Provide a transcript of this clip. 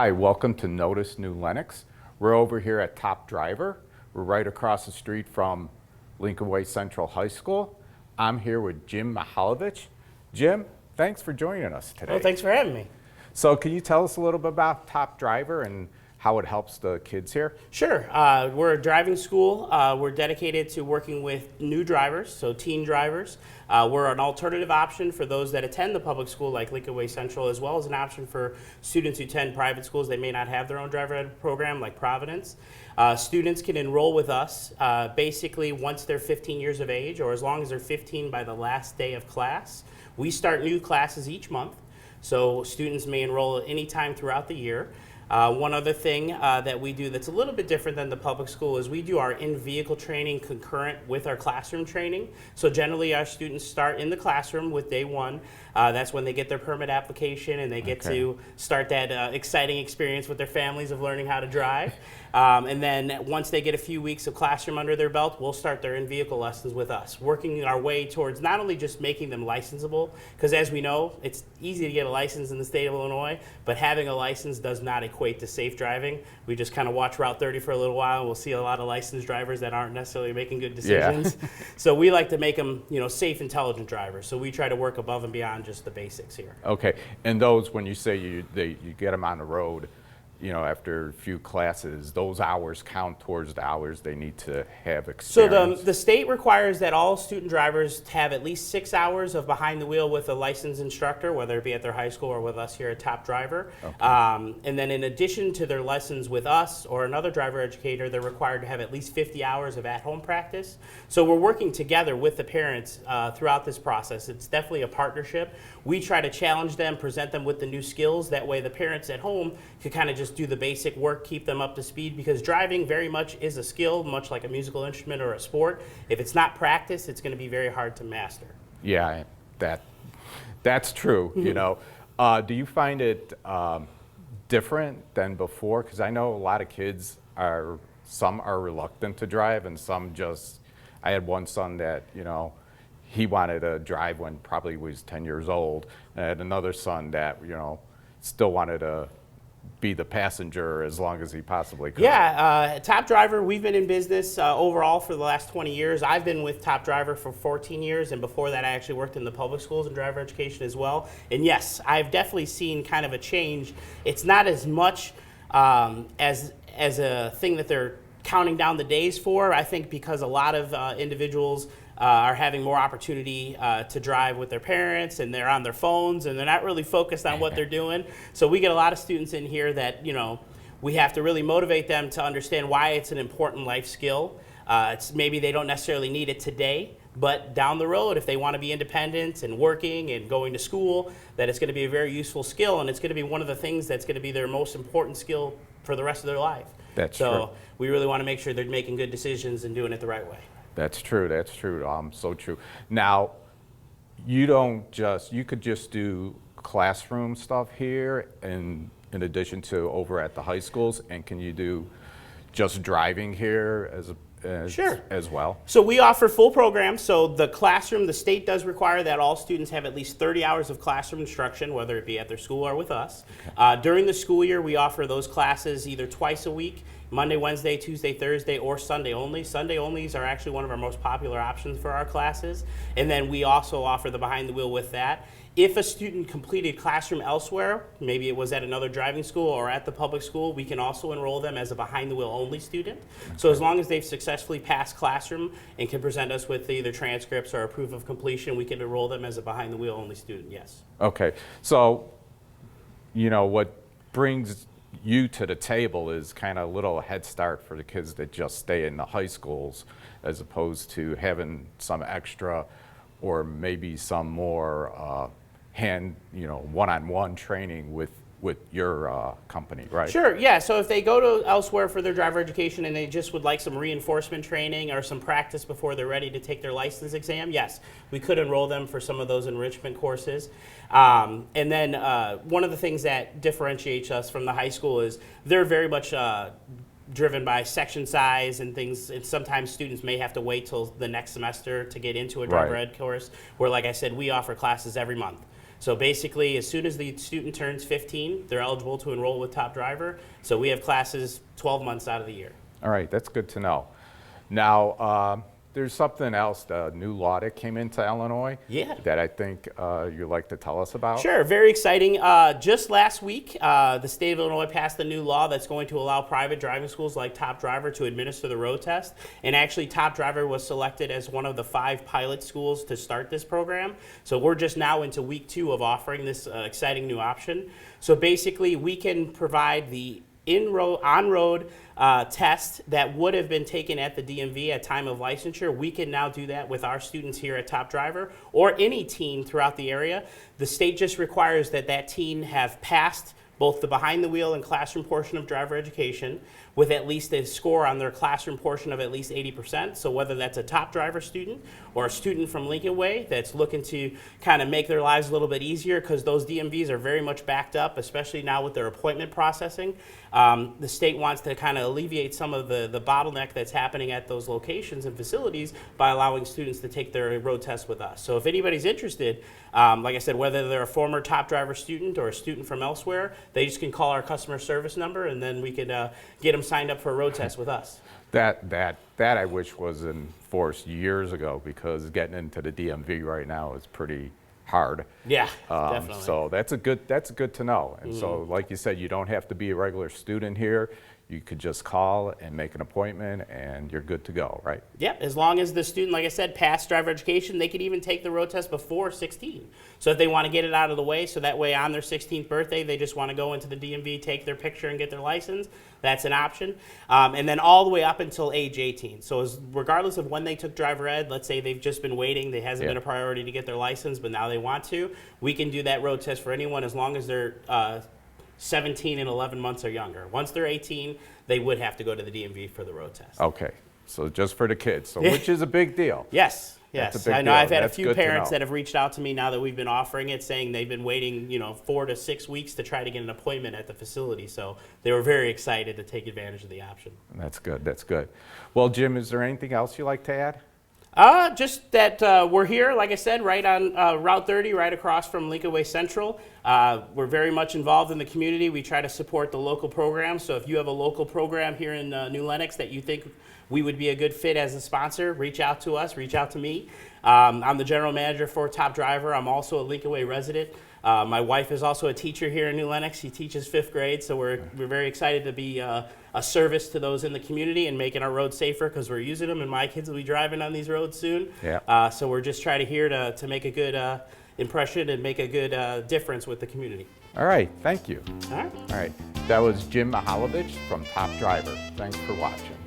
Hi, welcome to Notice New Lenox. We're over here at Top Driver. We're right across the street from Lincoln Way Central High School. I'm here with Jim Mihalovich. Jim, thanks for joining us today. Well, thanks for having me. So can you tell us a little bit about Top Driver and how it helps the kids here? Sure. We're a driving school. We're dedicated to working with new drivers, so teen drivers. We're an alternative option for those that attend the public school like Lincoln Way Central, as well as an option for students who attend private schools. They may not have their own driver ed program like Providence. Students can enroll with us basically once they're 15 years of age, or as long as they're 15 by the last day of class. We start new classes each month, so students may enroll at any time throughout the year. One other thing that we do that's a little bit different than the public school is we do our in-vehicle training concurrent with our classroom training. So generally our students start in the classroom with day one. That's when they get their permit application and they get to start that exciting experience with their families of learning how to drive. And then once they get a few weeks of classroom under their belt, we'll start their in-vehicle lessons with us, working our way towards not only just making them licensable, because as we know, it's easy to get a license in the state of Illinois, but having a license does not equate to safe driving. We just kind of watch Route 30 for a little while, and we'll see a lot of licensed drivers that aren't necessarily making good decisions. Yeah. So we like to make them, safe, intelligent drivers. So we try to work above and beyond just the basics here. Okay, and those, when you say you get them on the road, after a few classes, those hours count towards the hours they need to have experience. So the state requires that all student drivers have at least 6 hours of behind the wheel with a licensed instructor, whether it be at their high school or with us here at Top Driver. Okay. And then in addition to their lessons with us or another driver educator, they're required to have at least 50 hours of at-home practice. So we're working together with the parents throughout this process. It's definitely a partnership. We try to challenge them, present them with the new skills. That way the parents at home can kind of just do the basic work, keep them up to speed, because driving very much is a skill, much like a musical instrument or a sport. If it's not practiced, it's going to be very hard to master. Yeah, that's true. Do you find it different than before? Because I know a lot of kids some are reluctant to drive, and some just. I had one son that he wanted to drive when probably was 10 years old. And I had another son that still wanted to be the passenger as long as he possibly could. Yeah, Top Driver, we've been in business overall for the last 20 years. I've been with Top Driver for 14 years, and before that I actually worked in the public schools and driver education as well. And yes, I've definitely seen kind of a change. It's not as much as a thing that they're counting down the days for. I think because a lot of individuals are having more opportunity to drive with their parents, and they're on their phones and they're not really focused on what they're doing. So we get a lot of students in here that we have to really motivate them to understand why it's an important life skill. It's maybe they don't necessarily need it today, but down the road, if they want to be independent and working and going to school, that it's going to be a very useful skill, and it's going to be one of the things that's going to be their most important skill for the rest of their life. That's true. So we really want to make sure they're making good decisions and doing it the right way. That's true. That's true. So true. Now, you could just do classroom stuff here, in addition to over at the high schools, and can you do just driving here Sure. as well? So we offer full programs. So the classroom, the state does require that all students have at least 30 hours of classroom instruction, whether it be at their school or with us. Okay. During the school year, we offer those classes either twice a week, Monday, Wednesday, Tuesday, Thursday, or Sunday only. Sunday onlys are actually one of our most popular options for our classes. And then we also offer the behind the wheel with that. If a student completed classroom elsewhere, maybe it was at another driving school or at the public school, we can also enroll them as a behind the wheel only student. Okay. So as long as they've successfully passed classroom and can present us with either transcripts or a proof of completion, we can enroll them as a behind the wheel only student, yes. Okay, so what brings you to the table is kind of a little head start for the kids that just stay in the high schools, as opposed to having some extra or maybe some more one-on-one training with your company, right? Sure, yeah. So if they go to elsewhere for their driver education and they just would like some reinforcement training or some practice before they're ready to take their license exam, yes, we could enroll them for some of those enrichment courses. And then one of the things that differentiates us from the high school is they're very much driven by section size and things, and sometimes students may have to wait till the next semester to get into a driver ed course, where, like I said, we offer classes every month. So basically, as soon as the student turns 15, they're eligible to enroll with Top Driver. So we have classes 12 months out of the year. All right, that's good to know. Now, there's something else, the new law that came into Illinois Yeah. that I think you'd like to tell us about. Sure, very exciting. Just last week, the state of Illinois passed a new law that's going to allow private driving schools like Top Driver to administer the road test. And actually, Top Driver was selected as one of the 5 pilot schools to start this program. So we're just now into week 2 of offering this exciting new option. So basically, we can provide the on-road test that would have been taken at the DMV at time of licensure. We can now do that with our students here at Top Driver or any teen throughout the area. The state just requires that that teen have passed both the behind the wheel and classroom portion of driver education with at least a score on their classroom portion of at least 80%. So whether that's a Top Driver student or a student from Lincoln Way that's looking to kind of make their lives a little bit easier, because those DMVs are very much backed up, especially now with their appointment processing. The state wants to kind of alleviate some of the bottleneck that's happening at those locations and facilities by allowing students to take their road test with us. So if anybody's interested, like I said, whether they're a former Top Driver student or a student from elsewhere, they just can call our customer service number, and then we could get them signed up for a road test with us. That I wish was enforced years ago, because getting into the DMV right now is pretty hard. Yeah, definitely. So that's good to know. And so, like you said, you don't have to be a regular student here. You could just call and make an appointment, and you're good to go, right? Yep, as long as the student, like I said, passed driver education, they could even take the road test before 16. So if they want to get it out of the way, so that way on their 16th birthday, they just want to go into the DMV, take their picture, and get their license, that's an option. And then all the way up until age 18. So regardless of when they took driver ed, let's say they've just been waiting, it hasn't been a priority to get their license, but now they want to, we can do that road test for anyone as long as they're 17 and 11 months or younger. Once they're 18, they would have to go to the DMV for the road test. Okay, so just for the kids, so which is a big deal. Yes. That's Yes, a big I know. deal. I've had That's a few good to parents know. that have reached out to me now that we've been offering it, saying they've been waiting, 4 to 6 weeks to try to get an appointment at the facility. So they were very excited to take advantage of the option. That's good. That's good. Well, Jim, is there anything else you'd like to add? Just that we're here, like I said, right on Route 30, right across from Lincoln Way Central. We're very much involved in the community. We try to support the local programs. So if you have a local program here in New Lenox that you think we would be a good fit as a sponsor, reach out to us, reach out to me. I'm the general manager for Top Driver. I'm also a Lincoln Way resident. My wife is also a teacher here in New Lenox. She teaches 5th grade, so we're very excited to be a service to those in the community and making our roads safer, because we're using them, and my kids will be driving on these roads soon. Yeah. So we're just trying to here to make a good impression and make a good difference with the community. All right, thank you. All right. All right, that was Jim Mihalovich from Top Driver. Thanks for watching.